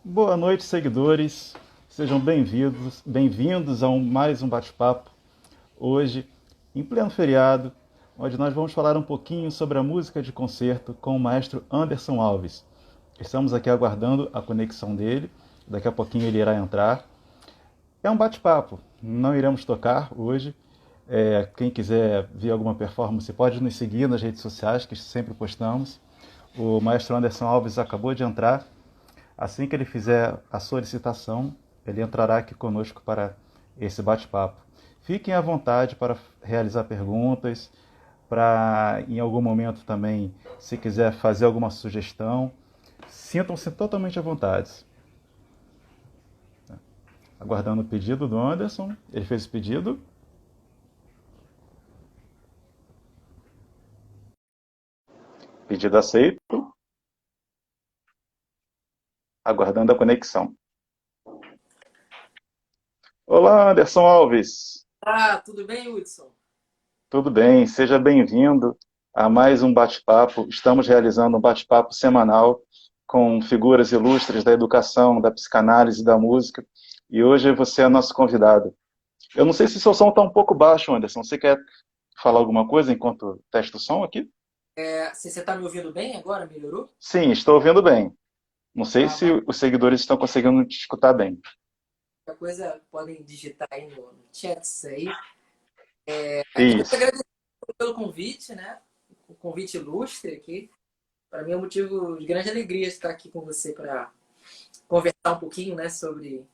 Boa noite, seguidores. Sejam bem-vindos a mais um bate-papo. Hoje, em pleno feriado, onde nós vamos falar um pouquinho sobre a música de concerto com o maestro Anderson Alves. Estamos aqui aguardando a conexão dele. Daqui a pouquinho ele irá entrar. É um bate-papo. Não iremos tocar hoje. Quem quiser ver alguma performance pode nos seguir nas redes sociais, que sempre postamos. O maestro Anderson Alves acabou de entrar. Assim que ele fizer a solicitação, ele entrará aqui conosco para esse bate-papo. Fiquem à vontade para realizar perguntas, para em algum momento também, se quiser fazer alguma sugestão, sintam-se totalmente à vontade. Aguardando o pedido do Anderson. Ele fez o pedido. Pedido aceito. Aguardando a conexão. Olá, Anderson Alves. Ah, tudo bem, Hudson? Tudo bem? Seja bem-vindo a mais um bate-papo. Estamos realizando um bate-papo semanal com figuras ilustres da educação, da psicanálise e da música. E hoje você é nosso convidado. Eu não sei se seu som está um pouco baixo, Anderson. Você quer falar alguma coisa enquanto testa o som aqui? Se você está me ouvindo bem agora, melhorou? Sim, estou ouvindo bem. Não sei Ah, se os seguidores estão conseguindo te escutar bem. qualquer coisa podem digitar aí no chat isso aí. Queria te Isso. agradecer pelo convite, né? O convite ilustre aqui. Para mim é um motivo de grande alegria estar aqui com você para conversar um pouquinho, né, sobre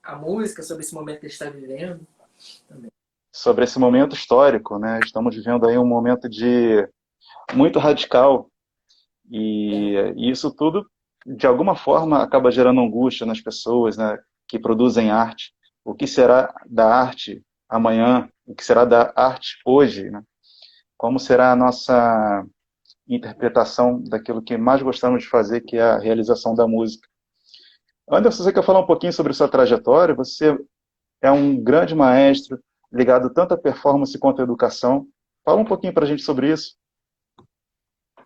a música, sobre esse momento que a gente está vivendo também. Sobre esse momento histórico, né? Estamos vivendo aí um momento de muito radical. E isso tudo, de alguma forma, acaba gerando angústia nas pessoas, né, que produzem arte. O que será da arte amanhã? O que será da arte hoje? Né? Como será a nossa interpretação daquilo que mais gostamos de fazer, que é a realização da música? Anderson, você quer falar um pouquinho sobre sua trajetória? Você é um grande maestro, ligado tanto à performance quanto à educação. Fala um pouquinho para a gente sobre isso.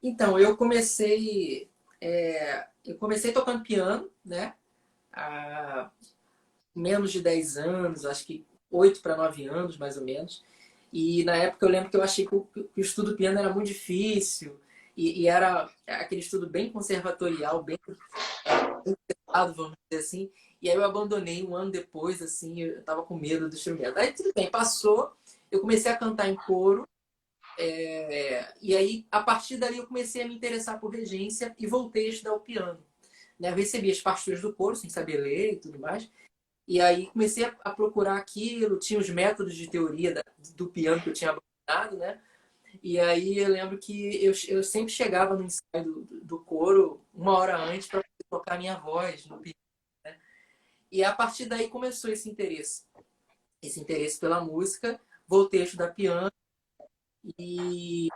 Então, eu comecei tocando piano, né? Há menos de 10 anos, acho que 8 para 9 anos, mais ou menos. E na época eu lembro que eu achei que o estudo piano era muito difícil e era aquele estudo bem conservatorial, bem pesado, vamos dizer assim. E aí eu abandonei um ano depois, assim, eu estava com medo do instrumento. Aí tudo bem, passou, eu comecei a cantar em coro, e aí a partir dali eu comecei a me interessar por regência e voltei a estudar o piano. Né? Eu recebi as partituras do coro, sem saber ler e tudo mais. E aí comecei a procurar aquilo, tinha os métodos de teoria do piano que eu tinha abandonado, né? E aí eu lembro que eu sempre chegava no ensaio do coro uma hora antes para tocar minha voz no piano, né? E a partir daí começou esse interesse pela música. Voltei a estudar piano e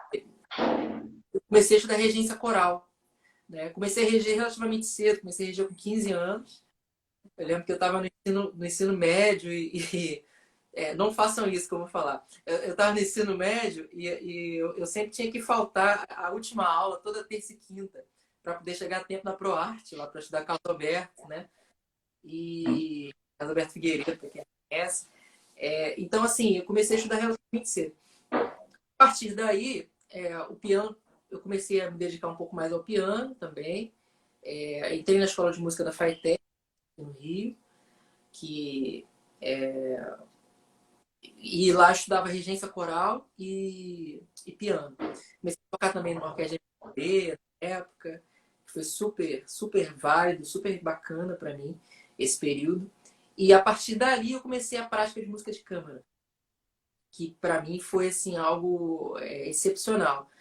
comecei a estudar regência coral, né? Comecei a reger relativamente cedo, comecei a reger com 15 anos. Eu lembro que eu estava no ensino médio não façam isso que eu vou falar. Eu estava no ensino médio e eu sempre tinha que faltar a última aula, toda terça e quinta, para poder chegar a tempo na ProArte, lá para estudar Carlos Alberto, né? E Carlos Alberto Figueiredo, para quem conhece. Então, assim, eu comecei a estudar relativamente cedo. A partir daí, o piano, eu comecei a me dedicar um pouco mais ao piano também. Entrei na escola de música da FATEC, no Rio, que e lá eu estudava regência coral e piano. Comecei a tocar também numa orquestra de MPB na época, que foi super, super válido, super bacana para mim esse período. E a partir dali eu comecei a prática de música de câmara, que para mim foi assim algo excepcional.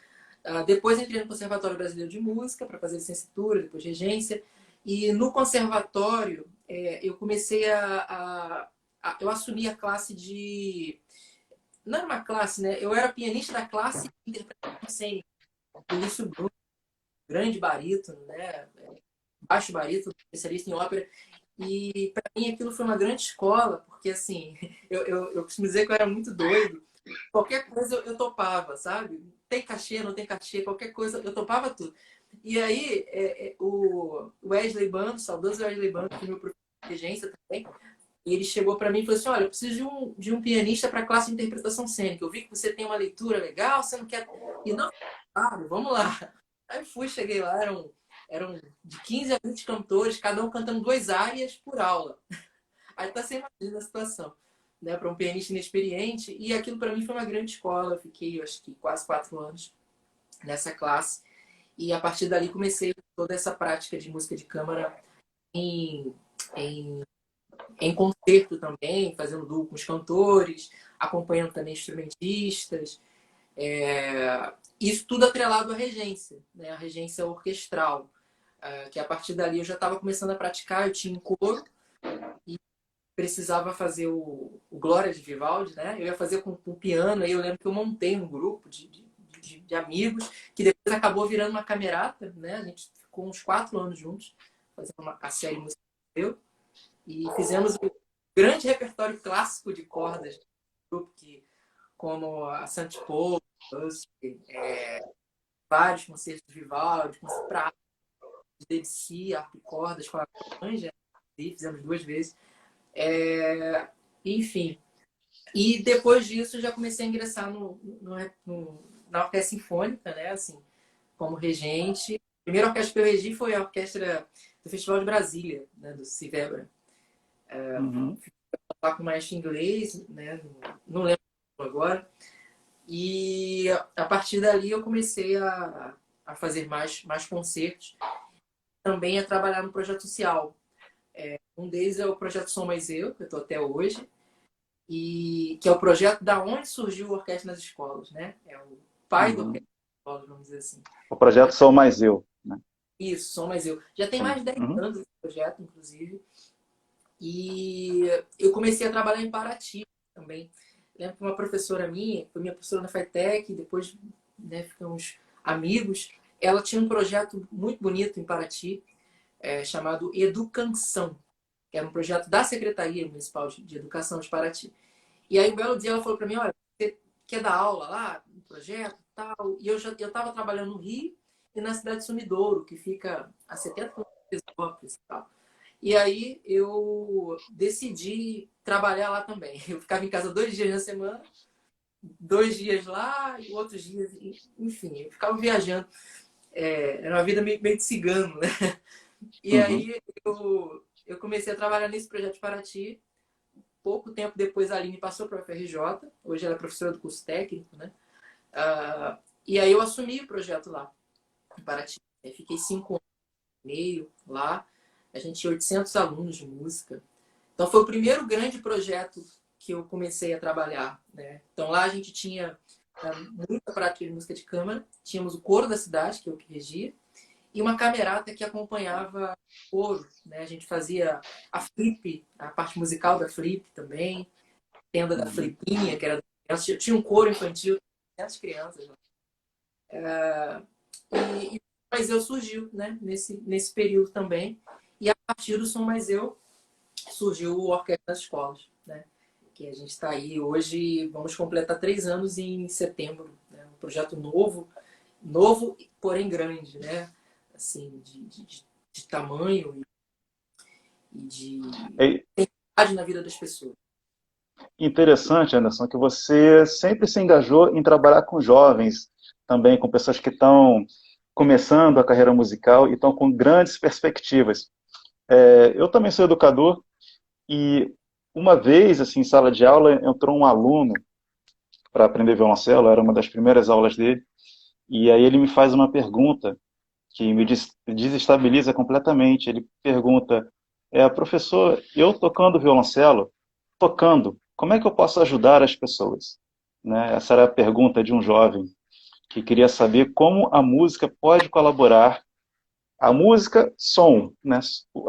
Depois entrei no Conservatório Brasileiro de Música para fazer licenciatura, depois regência. E no conservatório eu comecei eu assumi a classe de não era uma classe, né? Eu era pianista da classe de interpretação cênica. Felício Bruno, grande barítono, né? Baixo barítono, especialista em ópera. E para mim aquilo foi uma grande escola, porque assim, eu costumo dizer que eu era muito doido. Qualquer coisa eu topava, sabe? Tem cachê, não tem cachê, qualquer coisa eu topava tudo. E aí, o Wesley Bando, saudoso Wesley Bando, que é meu professor de regência também, ele chegou para mim e falou assim: olha, eu preciso de um pianista para a classe de interpretação cênica. Eu vi que você tem uma leitura legal, você não quer. E não, claro, vamos lá. Aí eu fui, cheguei lá, eram de 15 a 20 cantores, cada um cantando 2 áreas por aula. Aí tá sem imagina a situação, né, para um pianista inexperiente. E aquilo para mim foi uma grande escola. Eu fiquei, acho que, quase 4 anos nessa classe. E a partir dali comecei toda essa prática de música de câmara em, em, em concerto também, fazendo duo com os cantores, acompanhando também instrumentistas. Isso tudo atrelado à regência, né? A regência orquestral. Que a partir dali eu já estava começando a praticar, eu tinha um coro e precisava fazer o Glória de Vivaldi, né? Eu ia fazer com piano, aí eu lembro que eu montei um grupo de amigos, que depois acabou virando uma camerata, né? A gente ficou uns 4 anos juntos, fazendo a série musical, e fizemos um grande repertório clássico de cordas, grupo que, como a Santiago, vários concertos de Vivaldi, concertos para Debussy, harpa e cordas com a Anja, fizemos 2 vezes. Enfim, e depois disso já comecei a ingressar na orquestra sinfônica, né? Assim, como regente. A primeira orquestra que eu regi foi a orquestra do Festival de Brasília, né? Do Civebra. Uhum. Lá com o maestro inglês, né? Não lembro agora. E a partir dali eu comecei a fazer mais concertos. Também a trabalhar no projeto social. Um deles é o projeto Som Mais Eu, que eu estou até hoje, e que é o projeto da onde surgiu a orquestra nas escolas, né? É o pai da orquestra Uhum. nas escolas, vamos dizer assim. O projeto Sou Mais Eu, né? Isso, Som Mais Eu. Já tem mais Sim. de 10 Uhum. anos esse projeto, inclusive. E eu comecei a trabalhar em Paraty também. Lembro que uma professora minha, foi minha professora na FATEC, depois, né, ficamos amigos. Ela tinha um projeto muito bonito em Paraty, chamado Educanção, que era um projeto da Secretaria Municipal de Educação de Paraty. E aí, um belo dia, ela falou para mim: olha, você quer dar aula lá, no projeto e tal? E eu estava trabalhando no Rio e na cidade de Sumidouro, que fica a 70 quilômetros de Petrópolis e tal. E aí eu decidi trabalhar lá também. Eu ficava em casa 2 dias na semana, 2 dias lá e outros dias, enfim, eu ficava viajando. Era uma vida meio de cigano, né? E Uhum. aí eu comecei a trabalhar nesse projeto de Paraty. Pouco tempo depois a Aline passou para a FRJ, hoje ela é professora do curso técnico, né? E aí eu assumi o projeto lá, em Paraty. Eu fiquei 5 anos e meio lá. A gente tinha 800 alunos de música. Então foi o primeiro grande projeto que eu comecei a trabalhar, né? Então lá a gente tinha muita prática de música de câmara, tínhamos o coro da cidade, que eu que regia, e uma camerata que acompanhava o coro, né? A gente fazia a flip, a parte musical da flip também, tenda da Uhum. flipinha, que era tinha um coro infantil, 200 crianças. Mas eu surgiu, né? Nesse período também. E a partir do Som Mais Eu surgiu o Orquestra das Escolas, né? Que a gente está aí hoje, vamos completar 3 anos em setembro, né? Um projeto novo, porém grande, né? Assim, de tamanho e de É intensidade na vida das pessoas. interessante, Anderson, que você sempre se engajou em trabalhar com jovens, também com pessoas que estão começando a carreira musical e estão com grandes perspectivas. Eu também sou educador e uma vez, assim, em sala de aula, entrou um aluno para aprender violoncelo, era uma das primeiras aulas dele, e aí ele me faz uma pergunta que me desestabiliza completamente. Ele pergunta, professor, eu tocando violoncelo, tocando, como é que eu posso ajudar as pessoas? Né? Essa era a pergunta de um jovem que queria saber como a música pode colaborar. A música, som, né?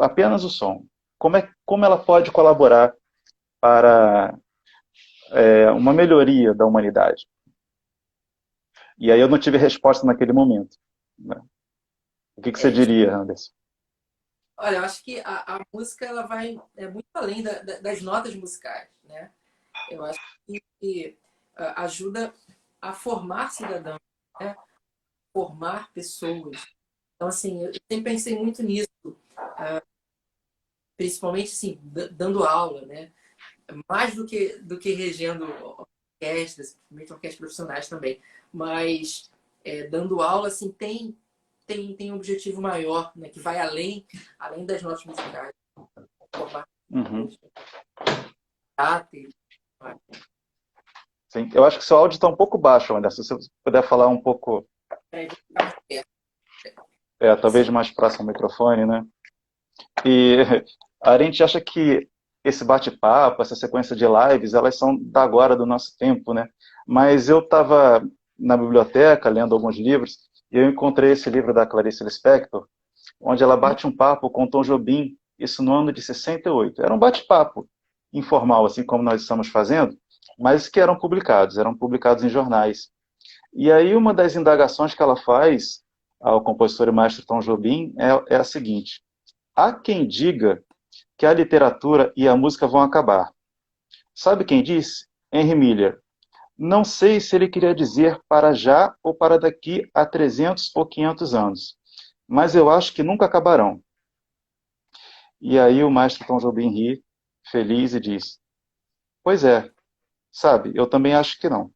Apenas o som. Como ela pode colaborar para uma melhoria da humanidade? E aí eu não tive resposta naquele momento. Né? O que você É, diria, Anderson? olha, eu acho que a música ela vai muito além das notas musicais, né? Eu acho que ajuda a formar cidadãos, né? Formar pessoas. Então, assim, eu sempre pensei muito nisso, principalmente, assim, dando aula, né? Mais do que regendo orquestras, principalmente orquestras profissionais também. Mas dando aula, assim, tem um objetivo maior, né? Que vai além das notas musicais. Formar Uhum. caráter. Sim. Eu acho que seu áudio está um pouco baixo, Anderson. Se você puder falar um pouco, Vou ficar mais perto. talvez mais próximo ao microfone, né? E a gente acha que esse bate-papo, essa sequência de lives, elas são da agora, do nosso tempo, né? Mas eu estava na biblioteca lendo alguns livros e eu encontrei esse livro da Clarice Lispector, onde ela bate um papo com Tom Jobim, isso no ano de 68. Era um bate-papo informal, assim como nós estamos fazendo, mas que eram publicados em jornais. E aí uma das indagações que ela faz ao compositor e maestro Tom Jobim é a seguinte: há quem diga que a literatura e a música vão acabar. Sabe quem disse? Henry Miller. Não sei se ele queria dizer para já ou para daqui a 300 ou 500 anos, mas eu acho que nunca acabarão. E aí o maestro Tom Jobim ri, feliz, e diz: pois é, sabe, eu também acho que não.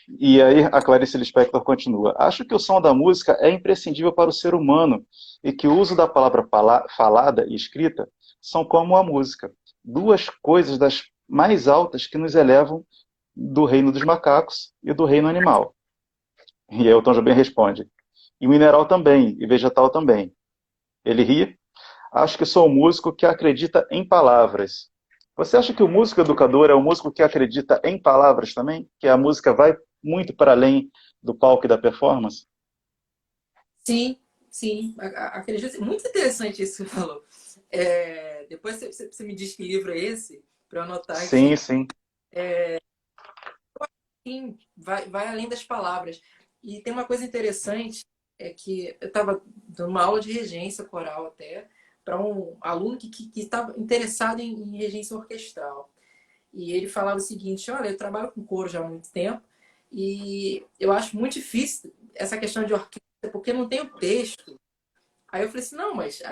E aí a Clarice Lispector continua: acho que o som da música é imprescindível para o ser humano e que o uso da palavra falada e escrita são como a música, duas coisas das mais altas que nos elevam do reino dos macacos e do reino animal. E aí o Tom Jobim responde: e mineral também, e vegetal também. Ele ri: acho que sou um músico que acredita em palavras. Você acha que o músico educador é um músico que acredita em palavras também? Que a música vai muito para além do palco e da performance? Sim, sim. Acredito. Muito interessante isso que você falou. Depois você me diz que livro é esse, para eu anotar Sim, aqui. sim. Sim, vai além das palavras. E tem uma coisa interessante, é que eu estava dando uma aula de regência coral até, para um aluno que estava interessado em regência orquestral. E ele falava o seguinte: olha, eu trabalho com coro já há muito tempo e eu acho muito difícil essa questão de orquestra, porque não tem o texto. Aí eu falei assim: não, mas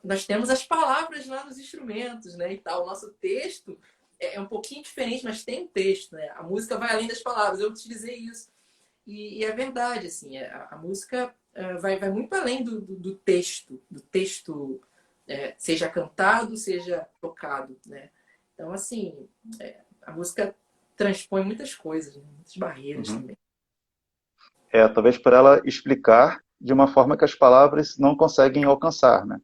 nós temos as palavras lá nos instrumentos, né? E tal. O nosso texto é um pouquinho diferente, mas tem um texto, né? A música vai além das palavras. Eu utilizei isso. E é verdade, assim, a música vai muito além do texto, seja cantado, seja tocado, né? Então, assim, a música transpõe muitas coisas, né? Muitas barreiras Uhum. também. Talvez por ela explicar de uma forma que as palavras não conseguem alcançar, né?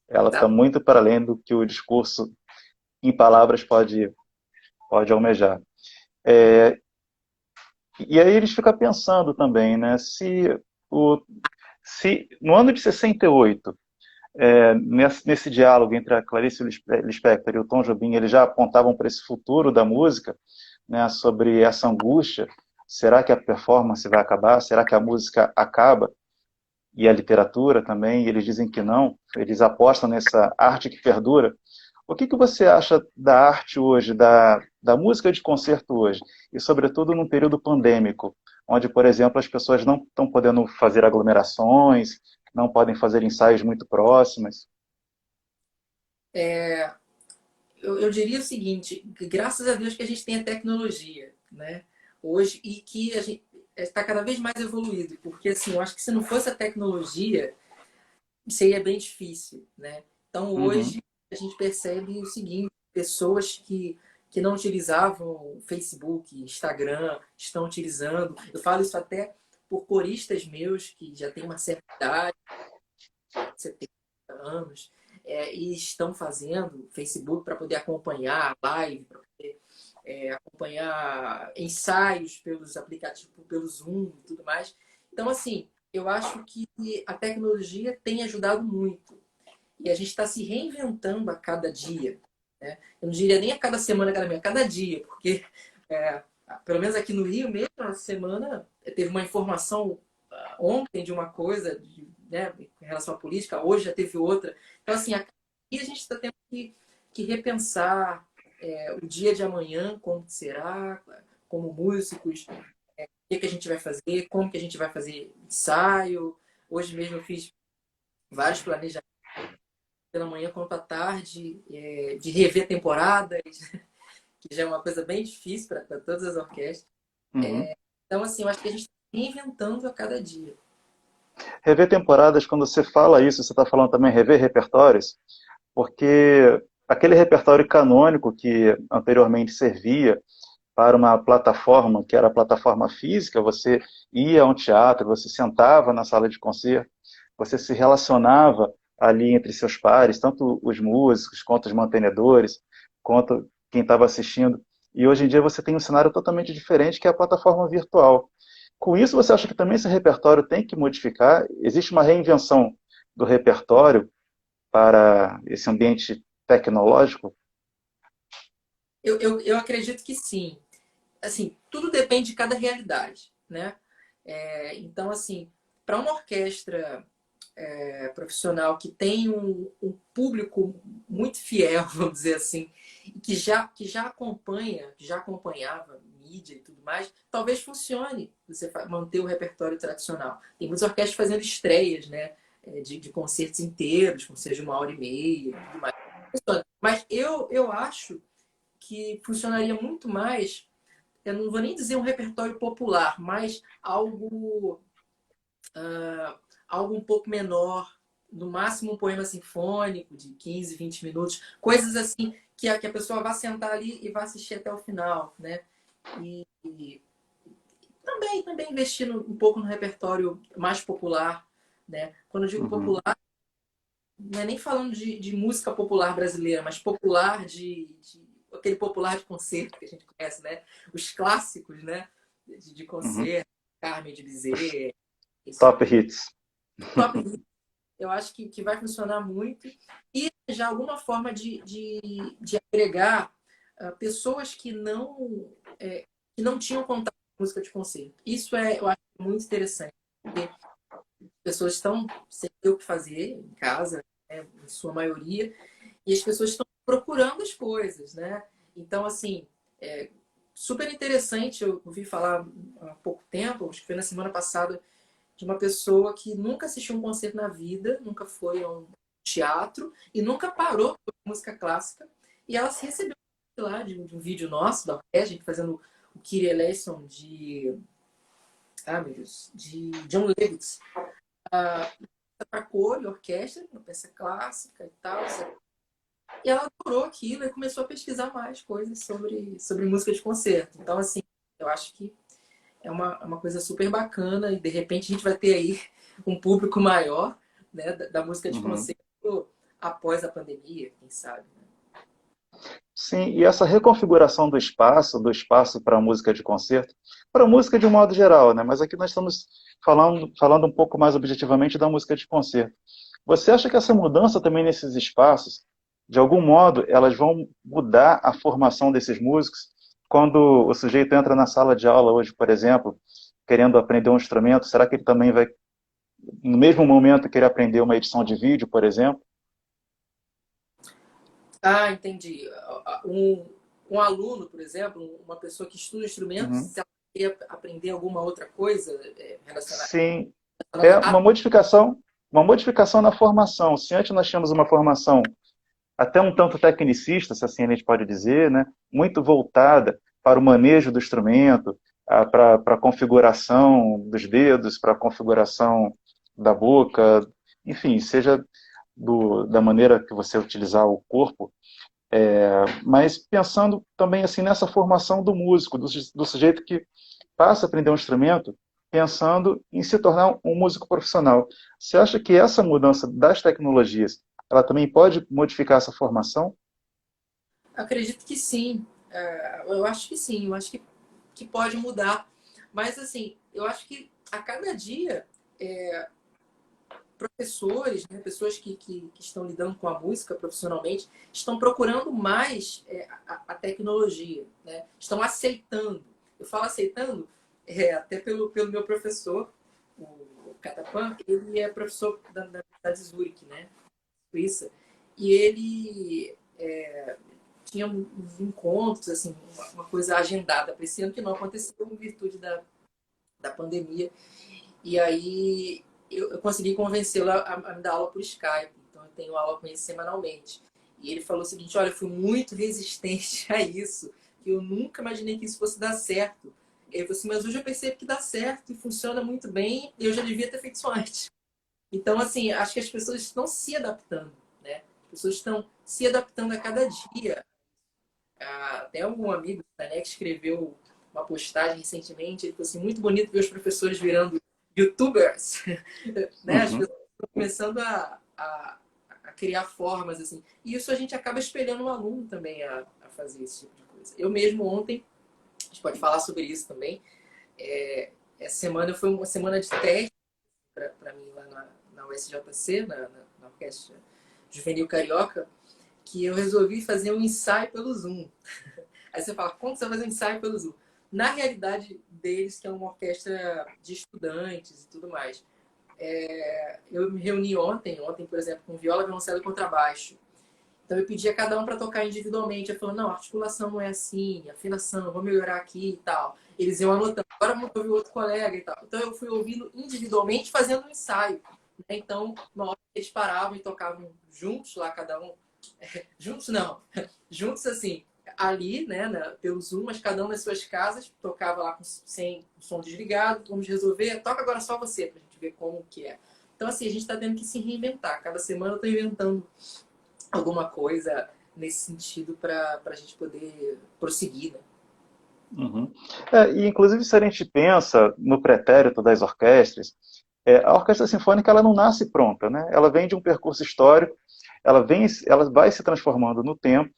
Ela está Tá? muito para além do que o discurso em palavras pode almejar. É, e aí eles ficam pensando também, né? O, se no ano de 68, nesse diálogo entre a Clarice Lispector e o Tom Jobim, eles já apontavam para esse futuro da música, né, sobre essa angústia: será que a performance vai acabar? Será que a música acaba? E a literatura também, e eles dizem que não, eles apostam nessa arte que perdura. O que você acha da arte hoje, da música de concerto hoje, e sobretudo num período pandêmico, onde, por exemplo, as pessoas não estão podendo fazer aglomerações, não podem fazer ensaios muito próximos? Eu diria o seguinte, que graças a Deus que a gente tem a tecnologia, né? Hoje, e que a gente está cada vez mais evoluído, porque assim, eu acho que se não fosse a tecnologia, seria bem difícil, né? Então Uhum, hoje a gente percebe o seguinte: pessoas que não utilizavam Facebook, Instagram, estão utilizando. Eu falo isso até por coristas meus que já têm uma certa idade, 70 anos, e estão fazendo Facebook para poder acompanhar live, para poder acompanhar ensaios pelos aplicativos, pelo Zoom e tudo mais. Então, assim, eu acho que a tecnologia tem ajudado muito. E a gente está se reinventando a cada dia. Né? Eu não diria nem a cada semana, a cada dia, porque, é, pelo menos aqui no Rio mesmo, na semana, teve uma informação ontem de uma coisa, né, em relação à política, hoje já teve outra. Então, assim, a cada dia a gente está tendo que repensar o dia de amanhã, como será, como músicos, o que a gente vai fazer, como que a gente vai fazer ensaio. Hoje mesmo eu fiz vários planejamentos pela manhã quanto à tarde, de rever temporadas, que já é uma coisa bem difícil para todas as orquestras. Uhum. Então, assim, eu acho que a gente está reinventando a cada dia. Rever temporadas, quando você fala isso, você está falando também rever repertórios, porque aquele repertório canônico que anteriormente servia para uma plataforma, que era a plataforma física, você ia a um teatro, você sentava na sala de concerto, você se relacionava ali entre seus pares, tanto os músicos, quanto os mantenedores, quanto quem estava assistindo. E hoje em dia você tem um cenário totalmente diferente, que é a plataforma virtual. Com isso, você acha que também esse repertório tem que modificar? Existe uma reinvenção do repertório para esse ambiente tecnológico? Eu acredito que sim. Assim, tudo depende de cada realidade, né? Então, assim, para uma orquestra profissional que tem um público muito fiel, vamos dizer assim, e que já acompanha, que já acompanhava mídia e tudo mais, talvez funcione você manter o repertório tradicional. Tem muitas orquestras fazendo estreias, né? De concertos inteiros, com seja 1h30 e tudo mais. Mas eu acho que funcionaria muito mais, eu não vou nem dizer um repertório popular, mas algo um pouco menor, no máximo um poema sinfônico de 15, 20 minutos, coisas assim que a pessoa vá sentar ali e vá assistir até o final, né? E também investir um pouco no repertório mais popular, né? Quando eu digo Uhum, popular, não é nem falando de música popular brasileira, mas popular aquele popular de concerto que a gente conhece, né? Os clássicos, né? De uhum. concerto, Carmen de Os Bizet, esse top tipo de hits. top hit, eu acho que vai funcionar muito. E já alguma forma de agregar pessoas que não tinham contato com música de concerto. Isso eu acho muito interessante, porque pessoas estão sem ter o que fazer em casa, né, em sua maioria, e as pessoas estão procurando as coisas, né? Então, assim, super interessante, eu ouvi falar há pouco tempo, acho que foi na semana passada, de uma pessoa que nunca assistiu um concerto na vida, nunca foi a um teatro e nunca parou por música clássica. E ela se recebeu lá de um vídeo nosso, da orquestra, a gente fazendo o Kyrie Eleison meu Deus, de John Levitz, para cor e orquestra, uma peça clássica e tal. E ela adorou aquilo e começou a pesquisar mais coisas sobre música de concerto. Então, assim, eu acho que é uma coisa super bacana e de repente a gente vai ter aí um público maior, né, da música de Uhum. concerto após a pandemia, quem sabe. Né? Sim, e essa reconfiguração do espaço para a música de concerto, para a música de um modo geral, né? Mas aqui nós estamos falando um pouco mais objetivamente da música de concerto. Você acha que essa mudança também nesses espaços, de algum modo, elas vão mudar a formação desses músicos? Quando o sujeito entra na sala de aula hoje, por exemplo, querendo aprender um instrumento, será que ele também vai, no mesmo momento, querer aprender uma edição de vídeo, por exemplo? Ah, entendi. Um aluno, por exemplo, uma pessoa que estuda instrumentos, Uhum. se ela quer aprender alguma outra coisa relacionada Sim, é a... uma modificação na formação. Se antes nós tínhamos uma formação até um tanto tecnicista, se assim a gente pode dizer, né, muito voltada para o manejo do instrumento, para a configuração dos dedos, para a configuração da boca, enfim, seja da maneira que você utilizar o corpo, mas pensando também assim nessa formação do músico, do sujeito que passa a aprender um instrumento pensando em se tornar um músico profissional. Você acha que essa mudança das tecnologias, ela também pode modificar essa formação? Acredito que sim. Eu acho que sim. Eu acho que pode mudar. Mas, assim, eu acho que a cada dia professores, né, pessoas que estão lidando com a música profissionalmente, estão procurando mais a tecnologia, né? Estão aceitando. Eu falo aceitando até pelo meu professor, o Catapan, ele é professor da Universidade de Zurique, né? Suíça, e ele tinha uns encontros, assim, uma coisa agendada para esse ano que não aconteceu em virtude da pandemia. E aí eu consegui convencê-lo a me dar aula por Skype. Então, eu tenho aula com ele semanalmente. E ele falou o seguinte: olha, eu fui muito resistente a isso, que eu nunca imaginei que isso fosse dar certo. Ele falou assim: mas hoje eu percebo que dá certo e funciona muito bem, e eu já devia ter feito isso antes. Então, assim, acho que as pessoas estão se adaptando, né? As pessoas estão se adaptando a cada dia. Até um amigo da NEC escreveu uma postagem recentemente, ele falou assim: muito bonito ver os professores virando YouTubers, né? As Uhum. pessoas estão começando a criar formas, assim. E isso a gente acaba espelhando o aluno também a fazer esse tipo de coisa. Eu mesmo ontem, a gente pode falar sobre isso também, essa semana foi uma semana de teste para mim lá na USJC, na Orquestra Juvenil Carioca, que eu resolvi fazer um ensaio pelo Zoom. Aí você fala: como você vai fazer um ensaio pelo Zoom? Na realidade deles, que é uma orquestra de estudantes e tudo mais, eu me reuni ontem, por exemplo, com viola, violoncelo e contrabaixo. Então eu pedi a cada um para tocar individualmente. Eu falei: não, a articulação não é assim, afinação, vou melhorar aqui e tal. Eles iam anotando, agora vamos ouvir outro colega e tal. Então eu fui ouvindo individualmente, fazendo um ensaio. Então, na hora eles paravam e tocavam juntos lá, cada um. Juntos não, juntos assim, ali, né, pelo Zoom, mas cada um nas suas casas, tocava lá sem o som desligado, vamos resolver, toca agora só você, pra gente ver como que é. Então, assim, a gente tá tendo que se reinventar. Cada semana eu tô inventando alguma coisa nesse sentido para a gente poder prosseguir, né? Uhum. E inclusive se a gente pensa no pretérito das orquestras, a orquestra sinfônica ela não nasce pronta, né? Ela vem de um percurso histórico, ela vai se transformando no tempo,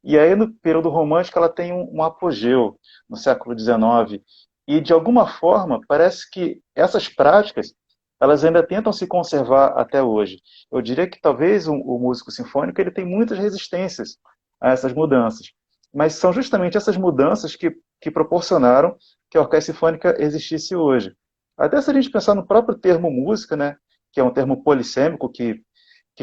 e aí no período romântico ela tem um apogeu no século XIX, e de alguma forma parece que essas práticas elas ainda tentam se conservar até hoje. Eu diria que talvez o músico sinfônico ele tem muitas resistências a essas mudanças, mas são justamente essas mudanças que proporcionaram que a orquestra sinfônica existisse hoje. Até se a gente pensar no próprio termo música, né, que é um termo polissêmico que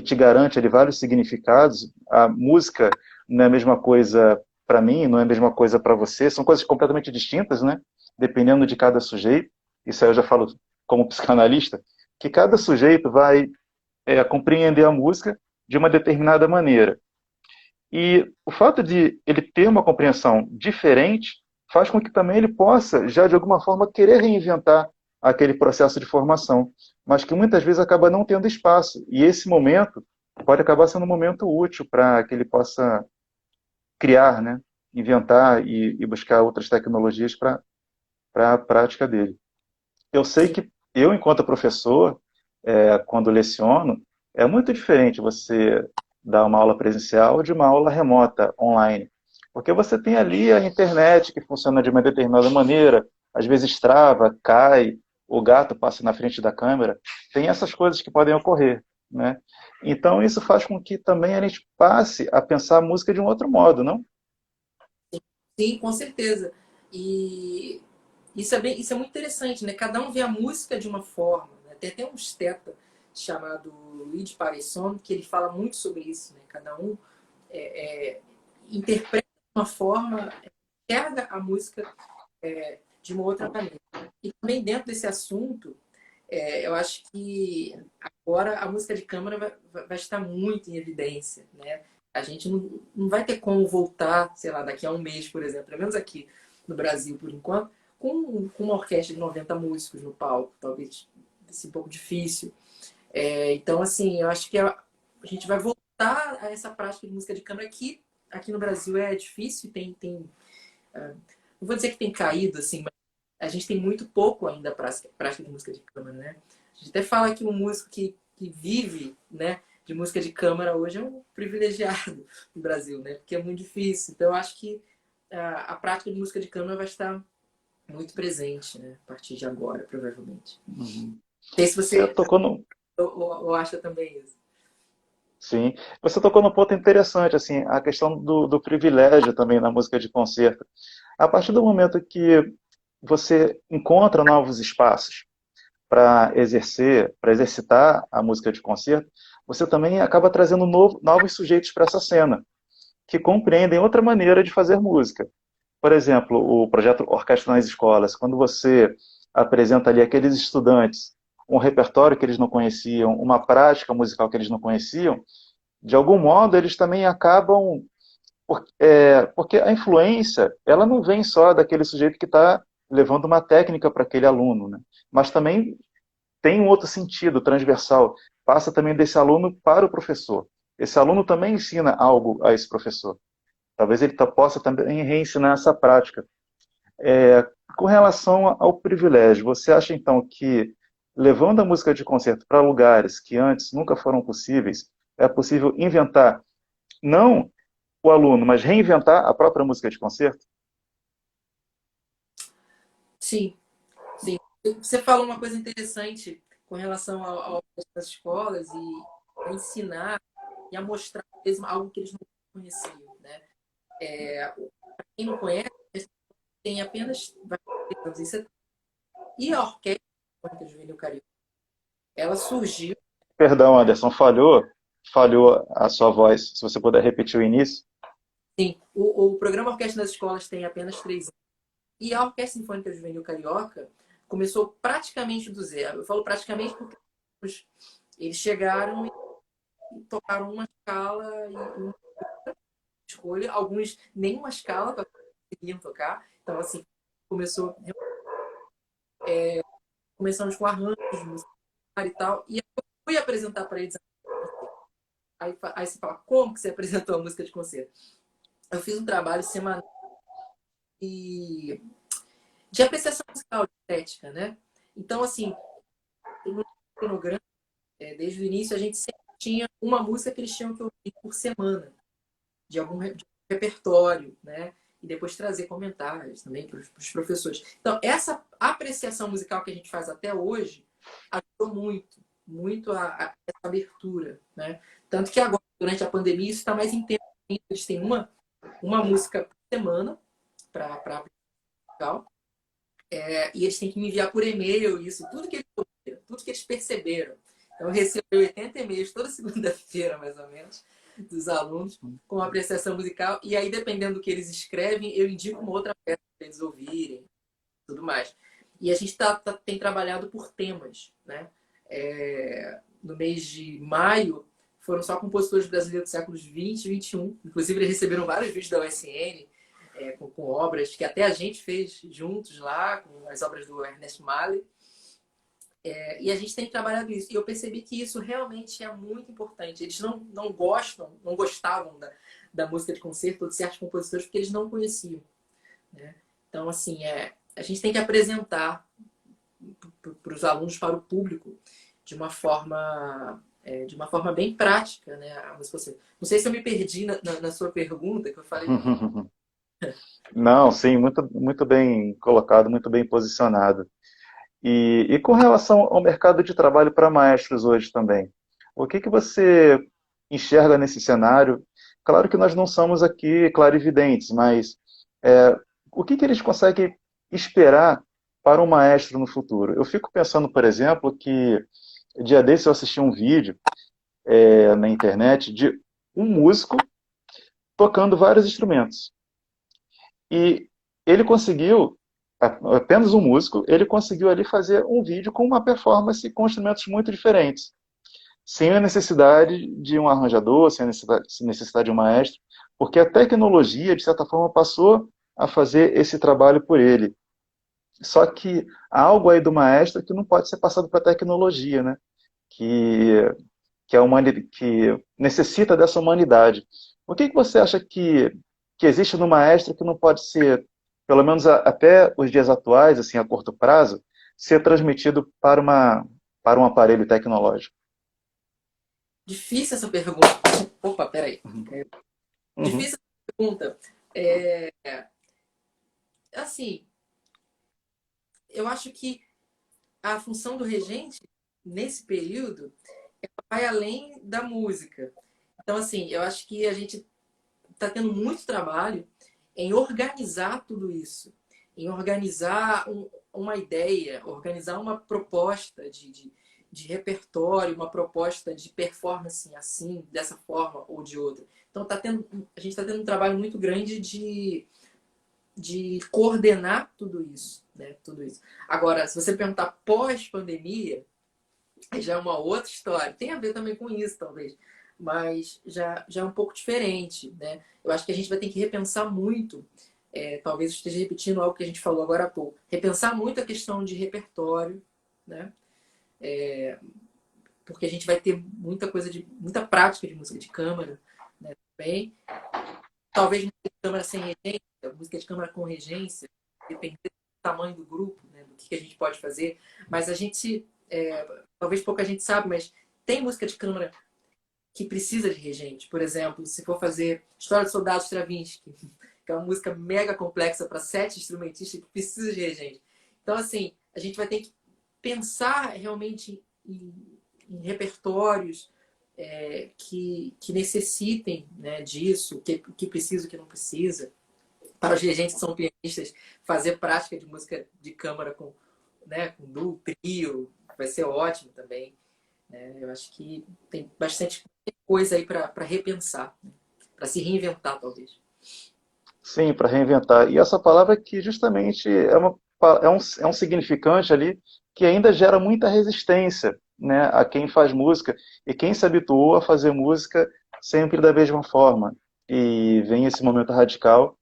te garante ali, vários significados. A música não é a mesma coisa para mim, não é a mesma coisa para você, são coisas completamente distintas, né? Dependendo de cada sujeito. Isso aí eu já falo como psicanalista, que cada sujeito vai compreender a música de uma determinada maneira. E o fato de ele ter uma compreensão diferente faz com que também ele possa, já de alguma forma, querer reinventar aquele processo de formação, mas que muitas vezes acaba não tendo espaço. E esse momento pode acabar sendo um momento útil para que ele possa criar, né? Inventar e buscar outras tecnologias para a prática dele. Eu sei Sim, que eu, enquanto professor, quando leciono, é muito diferente você dar uma aula presencial de uma aula remota, online. Porque você tem ali a internet que funciona de uma determinada maneira, às vezes trava, cai, o gato passa na frente da câmera. Tem essas coisas que podem ocorrer, né? Então isso faz com que também a gente passe a pensar a música de um outro modo, não? sim, com certeza. E isso é muito interessante, né? Cada um vê a música de uma forma, né? Tem até um esteta chamado Luigi Pareson que ele fala muito sobre isso, né? Cada um é, é, interpreta de uma forma, enxerga a música de uma outra maneira. E também dentro desse assunto, eu acho que agora a música de câmara vai estar muito em evidência, né? A gente não vai ter como voltar, sei lá, daqui a um mês, por exemplo, pelo menos aqui no Brasil, por enquanto, com uma orquestra de 90 músicos no palco, talvez seja um pouco difícil. Então, assim, eu acho que a gente vai voltar a essa prática de música de câmara que aqui no Brasil é difícil, não vou dizer que tem caído, assim, mas a gente tem muito pouco ainda prática de música de câmara, né? A gente até fala que um músico que vive, né, de música de câmara hoje é um privilegiado no Brasil, né? Porque é muito difícil. Então, eu acho que a prática de música de câmara vai estar muito presente, né? A partir de agora, provavelmente. Uhum. Não sei se Você você tocou no, ou acha também isso. Sim, você tocou num ponto interessante, assim, a questão do privilégio também na música de concerto. A partir do momento que você encontra novos espaços para exercer, para exercitar a música de concerto, você também acaba trazendo novos sujeitos para essa cena, que compreendem outra maneira de fazer música. Por exemplo, o projeto Orquestra nas Escolas, quando você apresenta ali aqueles estudantes um repertório que eles não conheciam, uma prática musical que eles não conheciam, de algum modo eles também acabam porque a influência, ela não vem só daquele sujeito que está levando uma técnica para aquele aluno, né? Mas também tem um outro sentido transversal, passa também desse aluno para o professor. Esse aluno também ensina algo a esse professor. Talvez ele possa também reensinar essa prática. Com relação ao privilégio, você acha então que levando a música de concerto para lugares que antes nunca foram possíveis, é possível inventar, não o aluno, mas reinventar a própria música de concerto? Sim, sim. Você falou uma coisa interessante com relação às escolas e a ensinar e a mostrar mesmo algo que eles não conheciam, né? Pra quem não conhece, tem apenas vários anos. E a Orquestra Sinfônica Juvenil Carioca, ela surgiu. Perdão, Anderson, falhou a sua voz. Se você puder repetir o início. Sim, o programa Orquestra nas Escolas tem apenas 3 anos. E a Orquestra Sinfônica Juvenil Carioca começou praticamente do zero. Eu falo praticamente porque eles chegaram e tocaram uma escala e uma escolha. Alguns nem uma escala conseguiam tocar. Então, assim, começou, começamos com arranjos musicais e tal. E eu fui apresentar para eles. Aí você fala, como que você apresentou a música de concerto? Eu fiz um trabalho semanal de apreciação musical, de estética, né? Então, assim, no cronograma, desde o início, a gente sempre tinha uma música que eles tinham que ouvir por semana, de algum repertório, né? E depois trazer comentários também para os professores. Então, essa apreciação musical que a gente faz até hoje ajudou muito, muito a essa abertura, né? Tanto que agora, durante a pandemia, isso está mais intenso. Eles têm uma música por semana para musical, e eles têm que me enviar por e-mail isso, tudo que eles ouviram, tudo que eles perceberam. Então, eu recebo 80 e-mails toda segunda-feira, mais ou menos, dos alunos com apreciação musical. E aí, dependendo do que eles escrevem, eu indico uma outra peça para eles ouvirem, tudo mais. E a gente tem trabalhado por temas, né? No mês de maio, foram só compositores brasileiros do séculos 20 e 21. Inclusive, eles receberam vários vídeos da USN, com obras que até a gente fez juntos lá, com as obras do Ernest Mali. E a gente tem trabalhado isso. E eu percebi que isso realmente é muito importante. Eles não gostavam da música de concerto ou de certos compositores porque eles não conheciam, né? Então, assim, a gente tem que apresentar para os alunos, para o público, de uma forma bem prática, né? A música. Não sei se eu me perdi na sua pergunta, que eu falei. Não, sim, muito, muito bem colocado, muito bem posicionado. E com relação ao mercado de trabalho para maestros hoje também, o que que você enxerga nesse cenário? Claro que nós não somos aqui clarividentes, mas o que que eles conseguem esperar para um maestro no futuro? Eu fico pensando, por exemplo, que dia desse eu assisti um vídeo na internet de um músico tocando vários instrumentos. E ele conseguiu, apenas um músico, ele conseguiu ali fazer um vídeo com uma performance com instrumentos muito diferentes, sem a necessidade de um arranjador, sem a necessidade de um maestro, porque a tecnologia, de certa forma, passou a fazer esse trabalho por ele. Só que há algo aí do maestro que não pode ser passado para a tecnologia, né? Que, que necessita dessa humanidade. O que você acha que existe no maestro que não pode ser, pelo menos até os dias atuais, assim, a curto prazo, ser transmitido para um aparelho tecnológico? Difícil essa pergunta. Opa, peraí. Uhum. Difícil essa pergunta. É, assim, eu acho que a função do regente, nesse período, vai além da música. Então, assim, eu acho que a gente está tendo muito trabalho em organizar tudo isso, em organizar uma ideia, organizar uma proposta de repertório, uma proposta de performance assim, dessa forma ou de outra. Então, a gente está tendo um trabalho muito grande de coordenar tudo isso, né? Tudo isso. Agora, se você perguntar pós-pandemia, aí já é uma outra história. Tem a ver também com isso, talvez. Mas já é um pouco diferente, né? Eu acho que a gente vai ter que repensar muito, talvez eu esteja repetindo algo que a gente falou agora há pouco, repensar muito a questão de repertório, né? Porque a gente vai ter muita coisa muita prática de música de câmara, né? Também. Talvez música de câmara sem regência, música de câmara com regência, dependendo do tamanho do grupo, né? Do que a gente pode fazer. Mas a gente, talvez pouca gente sabe, mas tem música de câmara que precisa de regente. Por exemplo, se for fazer História do Soldado Stravinsky, que é uma música mega complexa para 7 instrumentistas que precisa de regente. Então, assim, a gente vai ter que pensar realmente em repertórios que necessitem, né, disso, que precisa, o que não precisa. Para os regentes que são pianistas, fazer prática de música de câmara com duo, trio, vai ser ótimo também. Eu acho que tem bastante coisa aí para repensar, né? Para se reinventar, talvez. Sim, para reinventar. E essa palavra que justamente é um significante ali que ainda gera muita resistência, né, a quem faz música e quem se habituou a fazer música sempre da mesma forma. E vem esse momento radical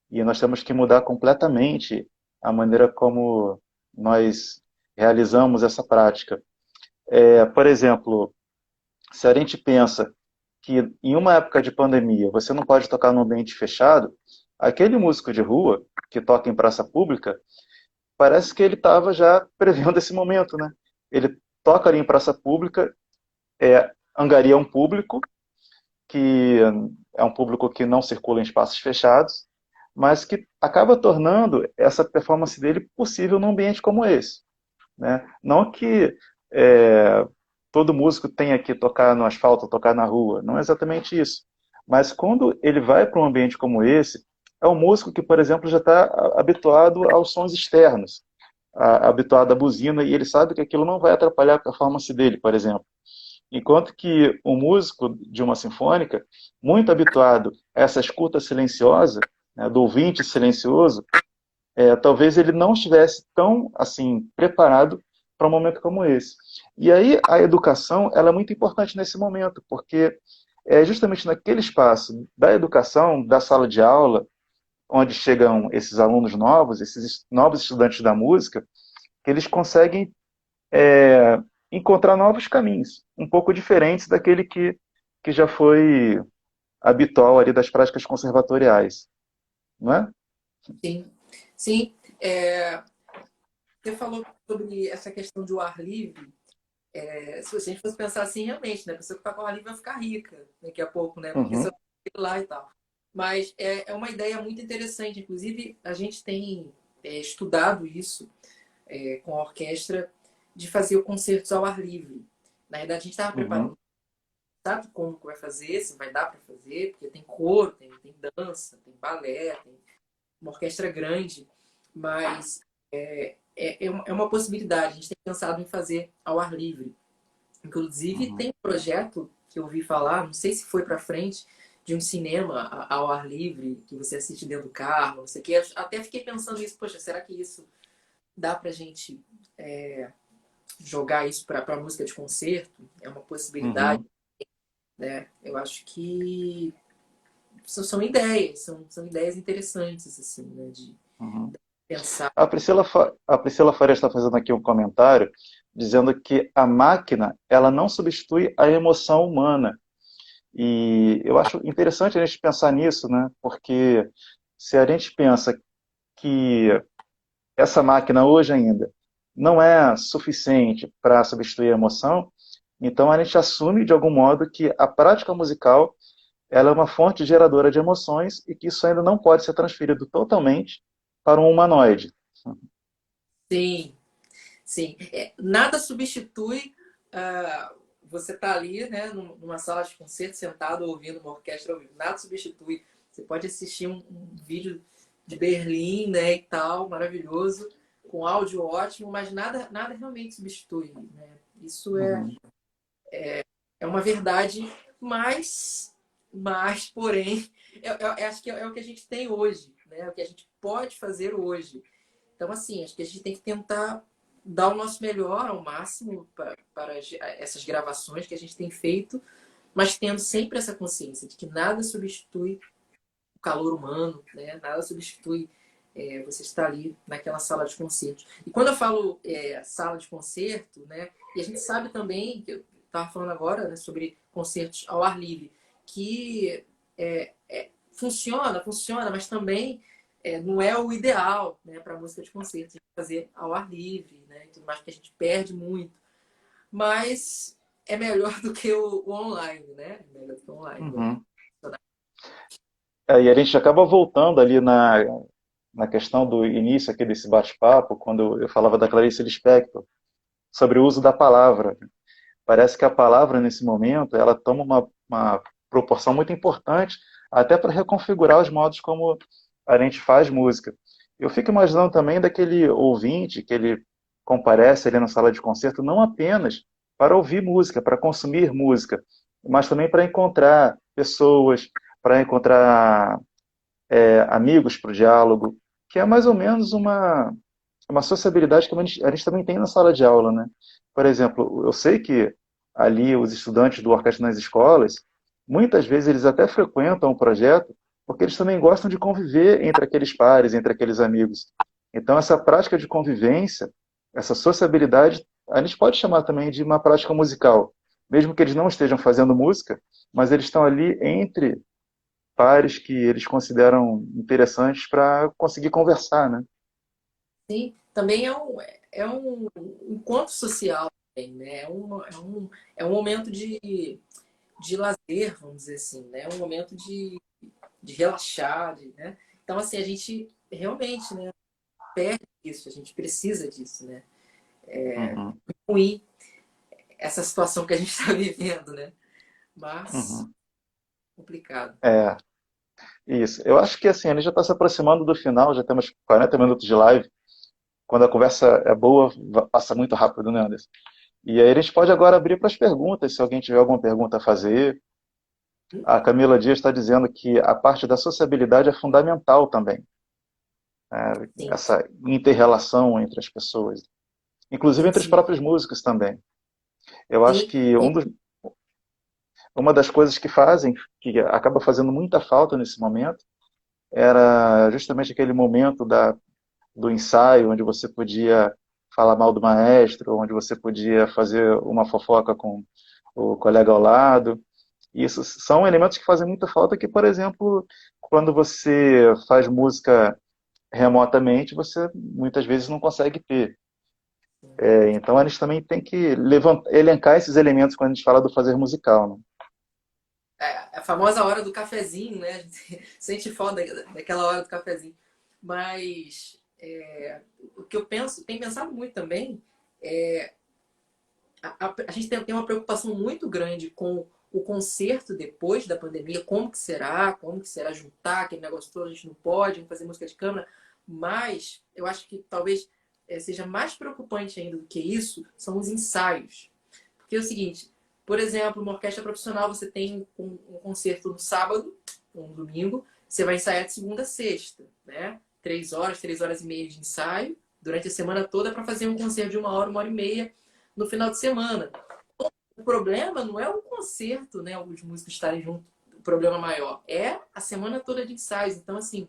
e nós temos que mudar completamente a maneira como nós realizamos essa prática. Por exemplo, se a gente pensa que em uma época de pandemia você não pode tocar num ambiente fechado, aquele músico de rua que toca em praça pública, parece que ele estava já prevendo esse momento, né? Ele toca ali em praça pública, angaria um público que é um público que não circula em espaços fechados, mas que acaba tornando essa performance dele possível num ambiente como esse, né? Não que é, todo músico tenha que tocar no asfalto, tocar na rua, não é exatamente isso. Mas quando ele vai para um ambiente como esse, é um músico que, por exemplo, já está habituado aos sons externos, habituado à buzina, e ele sabe que aquilo não vai atrapalhar a performance dele, por exemplo. Enquanto que o músico de uma sinfônica, muito habituado a essa escuta silenciosa, né, do ouvinte silencioso, talvez ele não estivesse tão assim preparado para um momento como esse. E aí a educação ela é muito importante nesse momento, porque é justamente naquele espaço da educação, da sala de aula, onde chegam esses alunos novos, esses novos estudantes da música, que eles conseguem encontrar novos caminhos, um pouco diferentes daquele que já foi habitual ali das práticas conservatoriais, não é? Sim, sim. Você falou sobre essa questão de o ar livre. Se a gente fosse pensar assim, realmente, né? A pessoa que está com o ar livre vai ficar rica daqui a pouco, né? Porque você Uhum, vai lá e tal. Mas é uma ideia muito interessante. Inclusive, a gente tem estudado isso com a orquestra de fazer concertos ao ar livre. Na verdade, a gente estava uhum, preparando, sabe como que vai fazer, se vai dar para fazer, porque tem coro, tem dança, tem balé, tem uma orquestra grande, mas é uma possibilidade. A gente tem pensado em fazer ao ar livre. Inclusive, uhum. tem um projeto que eu ouvi falar, não sei se foi para frente, de um cinema ao ar livre, que você assiste dentro do carro, não sei o quê. Até fiquei pensando isso, poxa, será que isso dá pra gente jogar isso para música de concerto? É uma possibilidade, Uhum. né? Eu acho que são ideias, são ideias interessantes, assim, né? De Uhum. pensar. A Priscila Faria está fazendo aqui um comentário dizendo que a máquina ela não substitui a emoção humana. E eu acho interessante a gente pensar nisso, né? Porque se a gente pensa que essa máquina hoje ainda não é suficiente para substituir a emoção, então a gente assume de algum modo que a prática musical ela é uma fonte geradora de emoções e que isso ainda não pode ser transferido totalmente para um humanoide. Sim, sim. Nada substitui você tá ali, né, numa sala de concerto, sentado ouvindo uma orquestra ao vivo. Nada substitui. Você pode assistir um vídeo de Berlim, né, e tal, maravilhoso, com áudio ótimo, mas nada realmente substitui, né? Isso Uhum, é uma verdade, mas porém, eu acho que é o que a gente tem hoje, né? É o que a gente pode fazer hoje. Então, assim, acho que a gente tem que tentar. dar o nosso melhor ao máximo para essas gravações que a gente tem feito, mas tendo sempre essa consciência de que nada substitui o calor humano, né? Nada substitui você estar ali naquela sala de concertos. E quando eu falo sala de concerto, né? E a gente sabe também, que eu estava falando agora, né, sobre concertos ao ar livre, que funciona, mas também não é o ideal, né, para música de concerto, fazer ao ar livre, né? E tudo mais, que a gente perde muito. Mas é melhor do que o online, né? É melhor do que o online. Uhum. E a gente acaba voltando ali na questão do início aqui desse bate-papo, quando eu falava da Clarice Lispector, sobre o uso da palavra. Parece que a palavra, nesse momento, ela toma uma proporção muito importante, até para reconfigurar os modos como a gente faz música. Eu fico imaginando também daquele ouvinte que ele comparece ali na sala de concerto, não apenas para ouvir música, para consumir música, mas também para encontrar pessoas, para encontrar amigos para o diálogo, que é mais ou menos uma sociabilidade que a gente também tem na sala de aula, né? Por exemplo, eu sei que ali os estudantes do orquestra nas escolas, muitas vezes eles até frequentam o projeto porque eles também gostam de conviver entre aqueles pares, entre aqueles amigos. Então, essa prática de convivência, essa sociabilidade, a gente pode chamar também de uma prática musical. Mesmo que eles não estejam fazendo música, mas eles estão ali entre pares que eles consideram interessantes para conseguir conversar, né? Sim, também é um encontro social, também, né? É um momento de lazer, vamos dizer assim, né? É um momento de relaxar, né? Então, assim, a gente realmente, né, perde isso, a gente precisa disso, né? Uhum, Ruim essa situação que a gente está vivendo, né? Mas uhum. complicado. É, isso. Eu acho que assim, a gente já está se aproximando do final, já temos 40 minutos de live. Quando a conversa é boa, passa muito rápido, né, Anderson? E aí a gente pode agora abrir para as perguntas, se alguém tiver alguma pergunta a fazer. A Camila Dias está dizendo que a parte da sociabilidade é fundamental também, né? Sim, Essa inter-relação entre as pessoas, inclusive sim, entre os sim, próprios músicos também. Eu acho sim, que sim, uma das coisas que fazem, que acaba fazendo muita falta nesse momento, era justamente aquele momento do ensaio, onde você podia falar mal do maestro, onde você podia fazer uma fofoca com o colega ao lado. Isso são elementos que fazem muita falta que, por exemplo, quando você faz música remotamente, você muitas vezes não consegue ter. Então a gente também tem que elencar esses elementos quando a gente fala do fazer musical, né? a famosa hora do cafezinho, né? A gente sente falta daquela hora do cafezinho. Mas o que eu penso, tenho pensado muito também, a gente tem uma preocupação muito grande com o concerto depois da pandemia, como que será juntar aquele negócio todo, a gente não pode, vamos fazer música de câmara, mas eu acho que talvez seja mais preocupante ainda do que isso, são os ensaios. Porque é o seguinte, por exemplo, uma orquestra profissional, você tem um concerto no sábado, ou no domingo, você vai ensaiar de segunda a sexta, né? 3 horas, 3 horas e meia de ensaio, durante a semana toda para fazer um concerto de 1 hora e meia no final de semana. O problema não é o concerto, né? Os músicos estarem juntos, o problema maior é a semana toda de ensaios. Então, assim,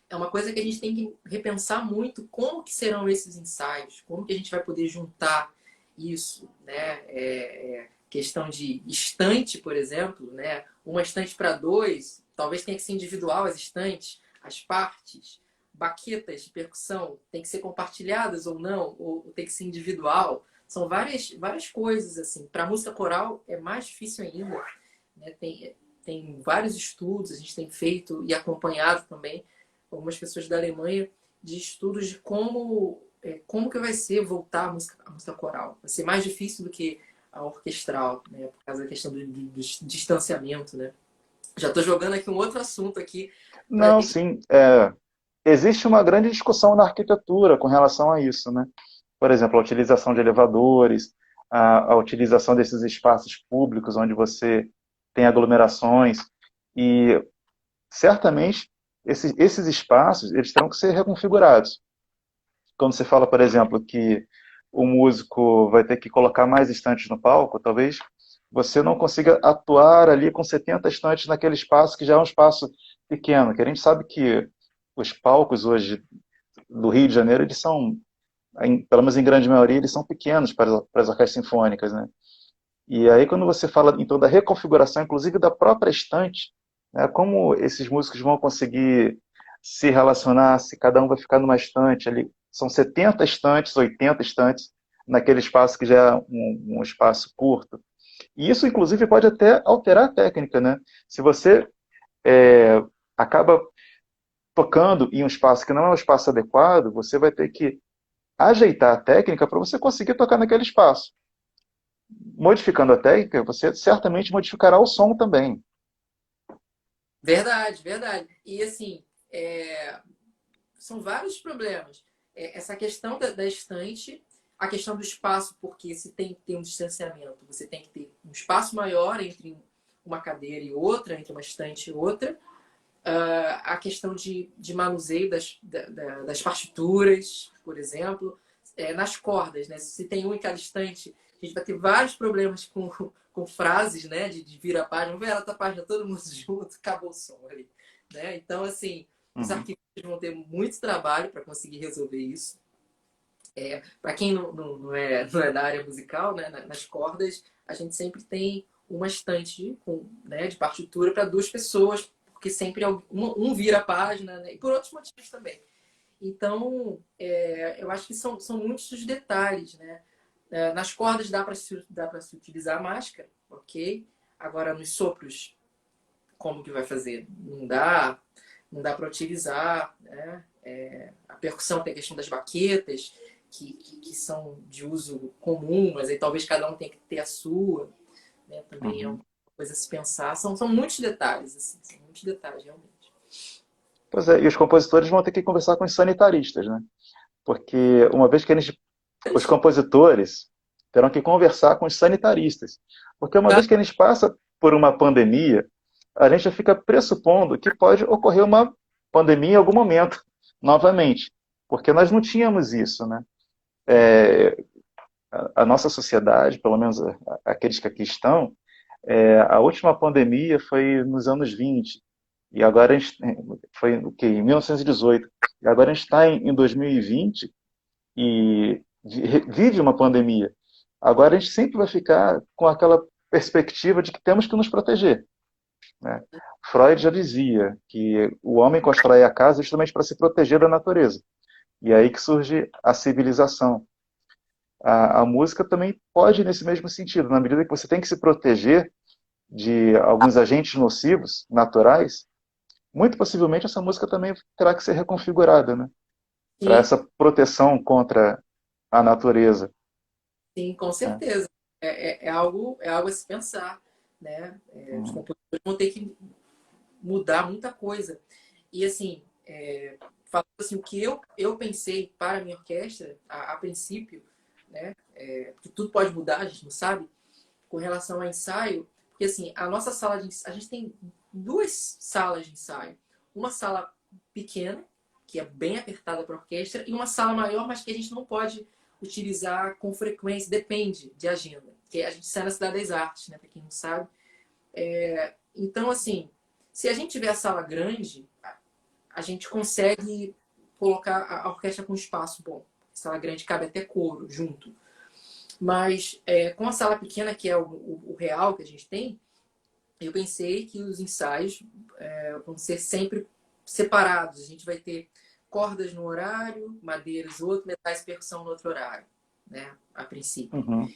é uma coisa que a gente tem que repensar muito como que serão esses ensaios, como que a gente vai poder juntar isso, né? Questão de estante, por exemplo, né? Uma estante para dois, talvez tenha que ser individual as estantes, as partes, baquetas de percussão, tem que ser compartilhadas ou não, ou tem que ser individual. São várias coisas assim. Para música coral é mais difícil ainda, né? Tem vários estudos, a gente tem feito e acompanhado também algumas pessoas da Alemanha de estudos de como que vai ser voltar a música coral. Vai ser mais difícil do que a orquestral, né? Por causa da questão do distanciamento, né? Já estou jogando aqui um outro assunto aqui para Não, sim. Existe uma grande discussão na arquitetura com relação a isso, né? Por exemplo, a utilização de elevadores, a utilização desses espaços públicos onde você tem aglomerações e certamente esses espaços eles terão que ser reconfigurados. quando você fala, por exemplo, que o músico vai ter que colocar mais estantes no palco, talvez você não consiga atuar ali com 70 estantes naquele espaço que já é um espaço pequeno, que a gente sabe que os palcos hoje do Rio de Janeiro, eles são, pelo menos em grande maioria, eles são pequenos para as orquestras sinfônicas, né? E aí quando você fala então da reconfiguração, inclusive da própria estante, né, como esses músicos vão conseguir se relacionar, se cada um vai ficar numa estante ali, são 70 estantes, 80 estantes, naquele espaço que já é um espaço curto. E isso, inclusive, pode até alterar a técnica, né? Se você é, acaba tocando em um espaço que não é um espaço adequado, você vai ter que ajeitar a técnica para você conseguir tocar naquele espaço. Modificando a técnica, você certamente modificará o som também. Verdade, verdade. E assim, são vários problemas. Essa questão da estante, a questão do espaço, porque se tem que ter um distanciamento, você tem que ter um espaço maior entre uma cadeira e outra, entre uma estante e outra. A questão de manuseio das partituras, por exemplo, nas cordas, né? Se tem um em cada estante, a gente vai ter vários problemas com frases, né? De vira a página, vamos ver essa página, todo mundo junto, acabou o som ali, né? Então, assim, os Uhum. arquivos vão ter muito trabalho para conseguir resolver isso. Para quem não é da área musical, né? Nas cordas, a gente sempre tem uma estante né, de partitura para duas pessoas, porque sempre um vira a página, né? E por outros motivos também. Então, eu acho que são muitos os detalhes, né? Nas cordas dá para se utilizar a máscara, ok? Agora, nos sopros, como que vai fazer? Não dá para utilizar, né? A percussão tem a questão das baquetas, que são de uso comum, mas aí talvez cada um tenha que ter a sua, né? Também é uma Uhum. coisa a se pensar. São muitos detalhes, assim, são muitos detalhes, realmente. Pois é, e os compositores vão ter que conversar com os sanitaristas, né? Porque uma vez que os compositores terão que conversar com os sanitaristas. Porque uma vez que a gente passa por uma pandemia, a gente já fica pressupondo que pode ocorrer uma pandemia em algum momento, novamente. Porque nós não tínhamos isso, né? A nossa sociedade, pelo menos aqueles que aqui estão, a última pandemia foi nos anos 20, e agora a gente, foi o quê? Em 1918. E agora a gente está em 2020 e vive uma pandemia. Agora a gente sempre vai ficar com aquela perspectiva de que temos que nos proteger, né? Freud já dizia que o homem constrói a casa justamente para se proteger da natureza. E é aí que surge a civilização. A música também pode ir nesse mesmo sentido, na medida que você tem que se proteger de alguns agentes nocivos, naturais, muito possivelmente essa música também terá que ser reconfigurada, né? Para Sim, essa proteção contra a natureza, sim, com né? certeza. É algo a se pensar, né? Os Uhum. compositores vão ter que mudar muita coisa. E assim, falando assim, o que eu pensei para a minha orquestra, a princípio, né? Porque tudo pode mudar, a gente não sabe, com relação ao ensaio, porque assim, a nossa sala de ensaio, a gente tem duas salas de ensaio. Uma sala pequena, que é bem apertada para a orquestra, e uma sala maior, mas que a gente não pode utilizar com frequência, depende de agenda. Que a gente sai na Cidade das Artes, né? Para quem não sabe. Então, assim, se a gente tiver a sala grande, a gente consegue colocar a orquestra com espaço bom. A sala grande cabe até coro junto. Mas com a sala pequena, que é o real que a gente tem, eu pensei que os ensaios vão ser sempre separados. A gente vai ter cordas no horário, madeiras no outro, metais e percussão no outro horário, né? A princípio. Uhum.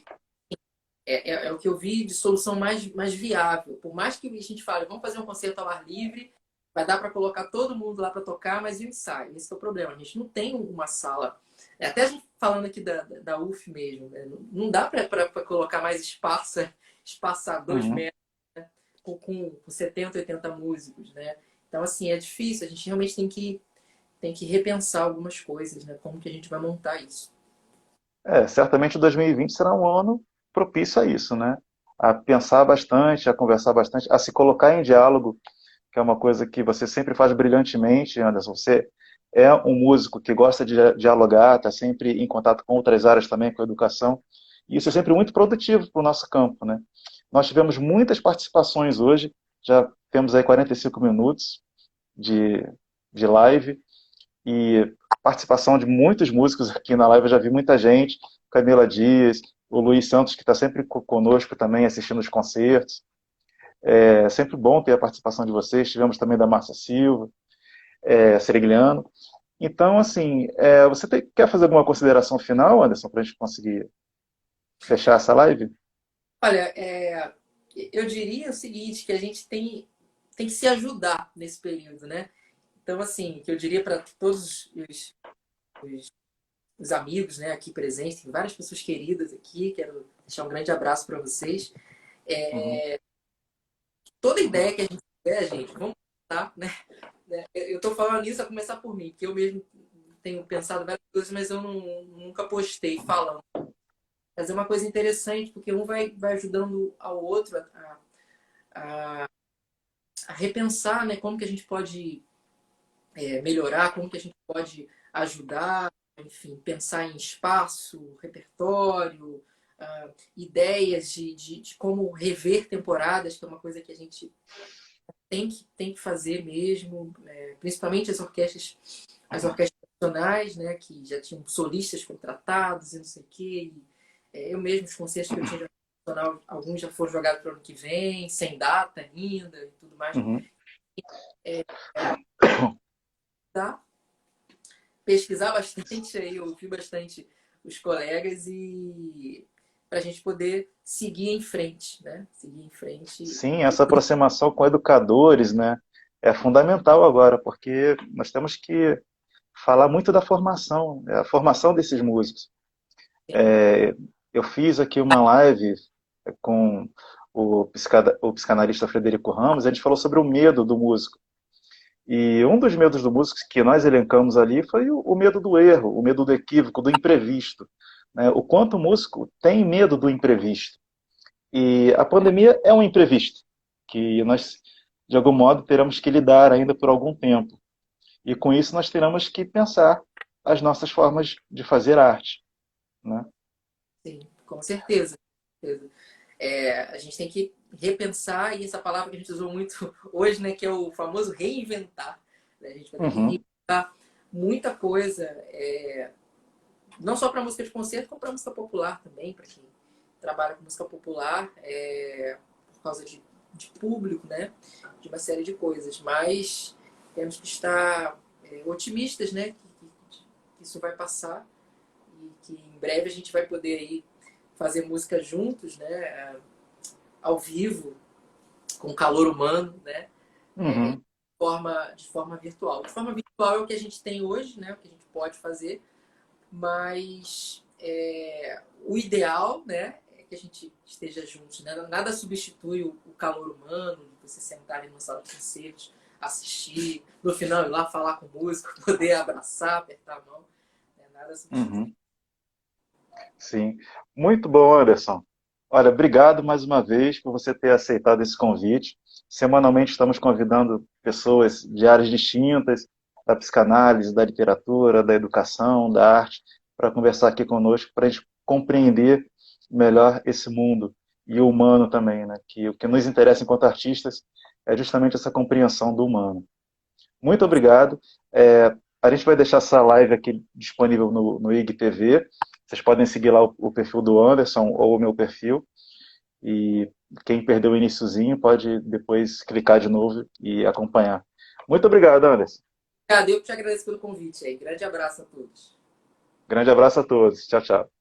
É o que eu vi de solução mais viável. Por mais que a gente fale, vamos fazer um concerto ao ar livre, vai dar para colocar todo mundo lá para tocar, mas e o ensaio? Esse é o problema. A gente não tem uma sala. Até a gente falando aqui da UF mesmo, né? Não dá para colocar mais espaço, espaçar 2 metros, Uhum. com 70, 80 músicos, né? Então, assim, é difícil. A gente realmente tem que repensar algumas coisas, né? Como que a gente vai montar isso. Certamente 2020 será um ano propício a isso, né? A pensar bastante, a conversar bastante, a se colocar em diálogo, que é uma coisa que você sempre faz brilhantemente, Anderson. Você é um músico que gosta de dialogar, está sempre em contato com outras áreas também, com a educação. E isso é sempre muito produtivo para o nosso campo, né? Nós tivemos muitas participações hoje, já temos aí 45 minutos de, de live, e participação de muitos músicos aqui na live, eu já vi muita gente, Camila Dias, o Luiz Santos, que está sempre conosco também, assistindo os concertos. É sempre bom ter a participação de vocês. Tivemos também da Márcia Silva, Serigliano. Então, assim, quer fazer alguma consideração final, Anderson, para a gente conseguir fechar essa live? Olha, eu diria o seguinte, que a gente tem que se ajudar nesse período, né? Então, assim, que eu diria para todos os, os amigos, né, aqui presentes, tem várias pessoas queridas aqui, quero deixar um grande abraço para vocês. Uhum. Toda ideia que a gente tiver, gente, vamos tá, né? Eu estou falando isso a começar por mim, porque eu mesmo tenho pensado várias coisas, mas eu nunca postei falando. Mas é uma coisa interessante, porque um vai ajudando ao outro a repensar, né, como que a gente pode melhorar, como que a gente pode ajudar, enfim, pensar em espaço, repertório, ideias de como rever temporadas, que é uma coisa que a gente tem que fazer mesmo, principalmente as orquestras nacionais, né, que já tinham solistas contratados e não sei o quê. Eu mesmo, os concertos que eu tinha nacional, alguns já foram jogados para o ano que vem, sem data ainda e tudo mais. Uhum. É, tá? Pesquisar bastante aí, ouvir bastante os colegas e para a gente poder seguir em frente, né? Seguir em frente. Sim, essa aproximação com educadores, né, é fundamental agora, porque nós temos que falar muito da formação, a formação desses músicos. Eu fiz aqui uma live com o psicanalista Frederico Ramos, a gente falou sobre o medo do músico. E um dos medos do músico que nós elencamos ali foi o medo do erro, o medo do equívoco, do imprevisto. Né? O quanto o músico tem medo do imprevisto. E a pandemia é um imprevisto, que nós, de algum modo, teremos que lidar ainda por algum tempo. E com isso nós teremos que pensar as nossas formas de fazer arte. Né? Sim, com certeza. Com certeza. A gente tem que repensar, e essa palavra que a gente usou muito hoje, né, que é o famoso reinventar. Né? A gente vai ter que Uhum, reinventar muita coisa, não só para música de concerto, como para música popular também, para quem trabalha com música popular, por causa de público, né, de uma série de coisas. Mas temos que estar otimistas, né, que isso vai passar e que em breve a gente vai poder aí fazer música juntos, né, ao vivo, com calor humano, né, uhum, de forma virtual. De forma virtual é o que a gente tem hoje, né, o que a gente pode fazer, mas o ideal, né, é que a gente esteja juntos, né? Nada substitui o calor humano, você sentar ali numa sala de concertos, assistir, no final ir lá falar com o músico, poder abraçar, apertar a mão, né? Nada substitui. uhum. Sim. Muito bom, Anderson. Olha, obrigado mais uma vez por você ter aceitado esse convite. Semanalmente estamos convidando pessoas de áreas distintas, da psicanálise, da literatura, da educação, da arte, para conversar aqui conosco, para a gente compreender melhor esse mundo e o humano também, né? Que o que nos interessa enquanto artistas é justamente essa compreensão do humano. Muito obrigado. A gente vai deixar essa live aqui disponível no IGTV. Vocês podem seguir lá o perfil do Anderson ou o meu perfil. E quem perdeu o iniciozinho pode depois clicar de novo e acompanhar. Muito obrigado, Anderson. Obrigado, eu te agradeço pelo convite aí. Grande abraço a todos. Grande abraço a todos. Tchau, tchau.